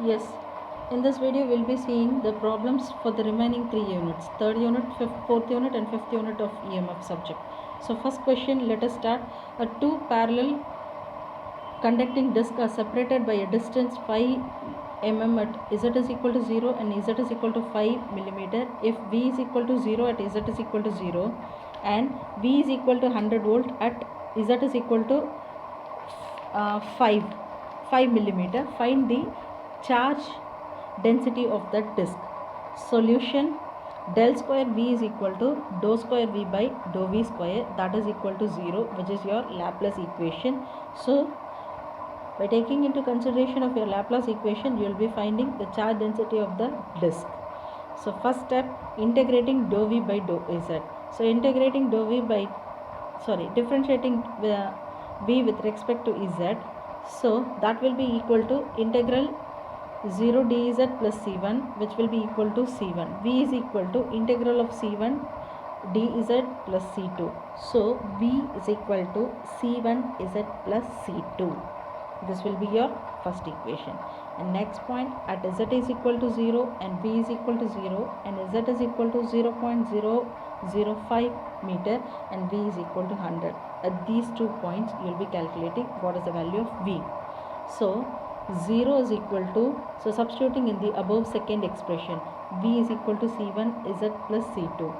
Yes, in this video we'll be seeing the problems for the remaining 3 units, third unit, fourth unit and fifth unit of EMF subject. So first question, let us start. Two parallel conducting discs are separated by a distance 5 mm at z is equal to 0 and z is equal to 5 millimeter. If V is equal to 0 at z is equal to 0 and V is equal to 100 volt at z is equal to 5 millimeter, find the charge density of that disk. Solution: del square V is equal to dou square V by dou V square, that is equal to 0, which is your Laplace equation. So by taking into consideration of your Laplace equation, you will be finding the charge density of the disk. So first step, integrating dou V by dou Z. So integrating dou V by differentiating V with respect to Z. So that will be equal to integral 0 dz plus C1, which will be equal to C1. V is equal to integral of C1 dz plus C2. So V is equal to C1z plus C2. This will be your first equation. And next point, at z is equal to 0 and v is equal to 0 and z is equal to 0.005 meter and v is equal to 100. At these 2 points, you will be calculating what is the value of v. So 0 is equal to, so substituting in the above second expression, v is equal to C1 z plus C2.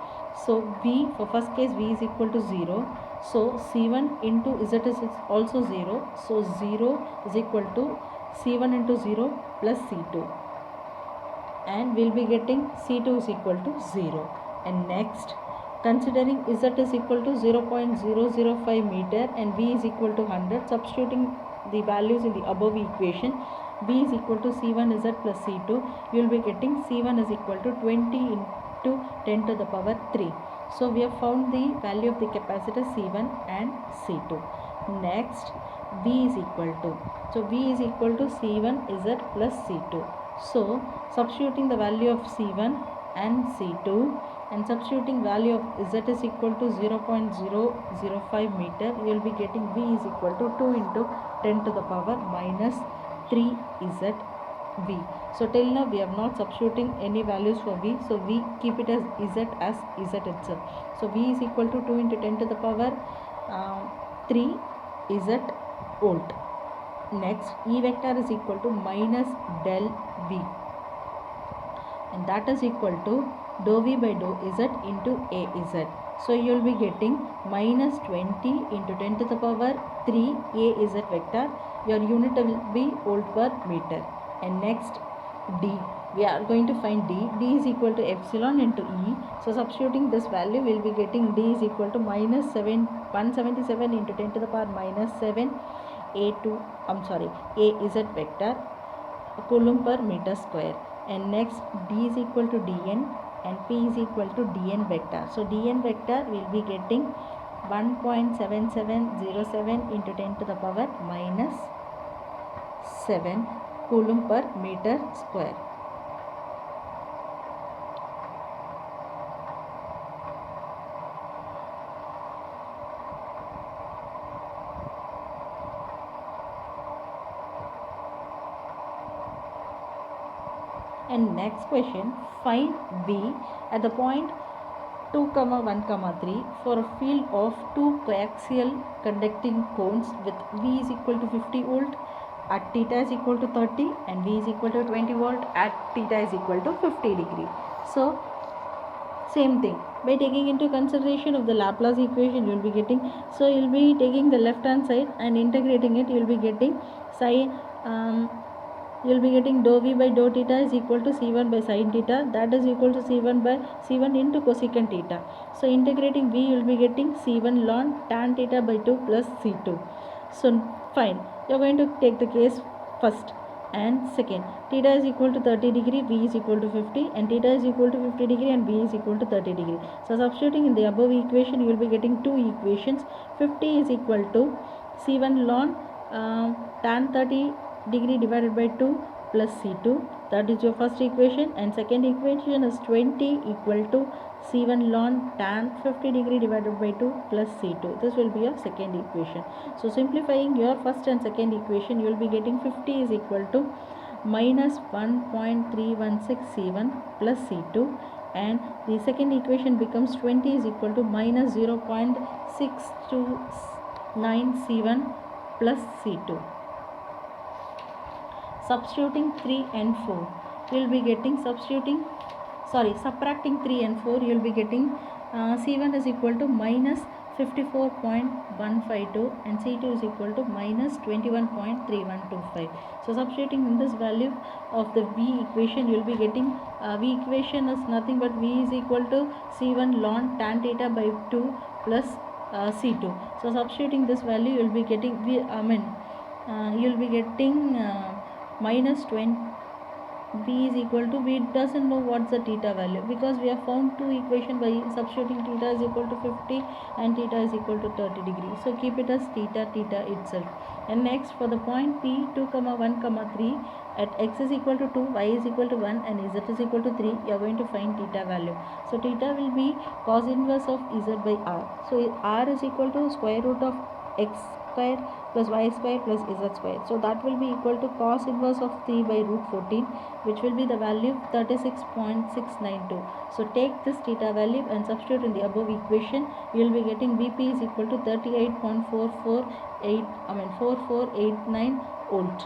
So v, for first case, v is equal to 0. So C1 into z is also 0. So 0 is equal to C1 into 0 plus C2. And we'll be getting C2 is equal to 0. And next, considering z is equal to 0.005 meter and v is equal to 100, substituting the values in the above equation, v is equal to C1z plus C2, you will be getting C1 is equal to 20 into 10 to the power 3. So we have found the value of the capacitor C1 and C2. Next, v is equal to, so v is equal to C1z plus C2. So substituting the value of C1 and C2 and substituting value of z is equal to 0.005 meter, you will be getting v is equal to 2 into 10 to the power minus 3 zv. So till now we have not substituting any values for v, so we keep it as z itself. So v is equal to 2 into 10 to the power 3 z volt. Next, E vector is equal to minus del V, and that is equal to dou V by dou Z into AZ. So you will be getting minus 20 into 10 to the power 3 AZ vector. Your unit will be volt per meter. And next, D. We are going to find D. D is equal to epsilon into E. So substituting this value, we will be getting D is equal to minus 177 into 10 to the power minus 7 AZ vector coulomb per meter square. And next, D is equal to Dn and P is equal to Dn vector. So Dn vector will be getting 1.7707 into 10 to the power minus 7 coulomb per meter square. And next question, find V at the point 2, 1, 3 for a field of two coaxial conducting cones with V is equal to 50 volt at theta is equal to 30 and V is equal to 20 volt at theta is equal to 50 degree. So same thing, by taking into consideration of the Laplace equation, you will be getting, so you will be taking the left hand side and integrating it, you will be getting you will be getting dou V by dou theta is equal to C1 by sin theta, that is equal to C1 by C1 into cosecant theta. So integrating V, you will be getting C1 ln tan theta by 2 plus C2. So fine, you are going to take the case first and second. Theta is equal to 30 degree, V is equal to 50 and theta is equal to 50 degree and V is equal to 30 degree. So substituting in the above equation, you will be getting two equations. 50 is equal to C1 ln tan 30 degree divided by 2 plus C2, that is your first equation, and second equation is 20 equal to C1 ln tan 50 degree divided by 2 plus C2. This will be your second equation. So simplifying your first and second equation, you will be getting 50 is equal to minus 1.316 C1 plus C2, and the second equation becomes 20 is equal to minus 0.629 C1 plus C2. Substituting 3 and 4, you will be getting subtracting 3 and 4, you will be getting C1 is equal to minus 54.152 and C2 is equal to minus 21.3125. So substituting in this value of the V equation, you will be getting V equation is nothing but V is equal to C1 ln tan theta by 2 plus C2. So substituting this value, you will be getting you will be getting minus 20. V is equal to, we doesn't know what's the theta value because we have found two equation by substituting theta is equal to 50 and theta is equal to 30 degrees. So keep it as theta itself. And next, for the point P 2, 1, 3 at x is equal to 2, y is equal to 1 and z is equal to 3, you are going to find theta value. So theta will be cos inverse of z by r. So r is equal to square root of x square plus y square plus z square. So that will be equal to cos inverse of 3 by root 14, which will be the value 36.692. So take this theta value and substitute in the above equation. You will be getting Vp is equal to 38.4489 volt.